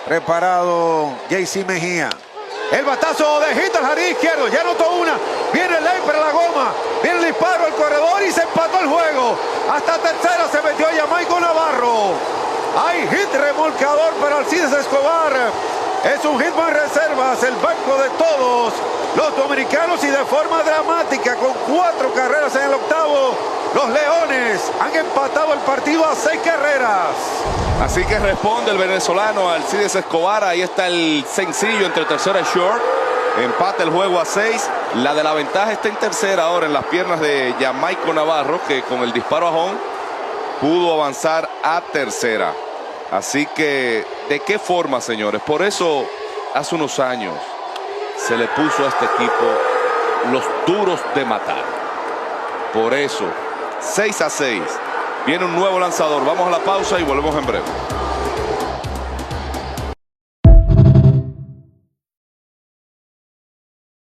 Preparado JC Mejía. El batazo de hit al jardín izquierdo. Ya anotó una. Viene el ley para la goma. Viene el disparo al corredor y se empató el juego. Hasta tercera se metió Jamaico Navarro. Hay hit remolcador para Alcides Escobar. Es un hitman reservas. El banco de todos los dominicanos y de forma dramática con 4 carreras en el octavo. Los Leones han empatado el partido a 6 carreras. Así que responde el venezolano Alcides Escobar. Ahí está el sencillo entre tercera y short. Empata el juego a 6. La de la ventaja está en tercera ahora en las piernas de Jamaico Navarro, que con el disparo a home pudo avanzar a tercera. Así que, ¿de qué forma, señores? Por eso, hace unos años se le puso a este equipo los duros de matar. Por eso, 6-6. Viene un nuevo lanzador. Vamos a la pausa y volvemos en breve.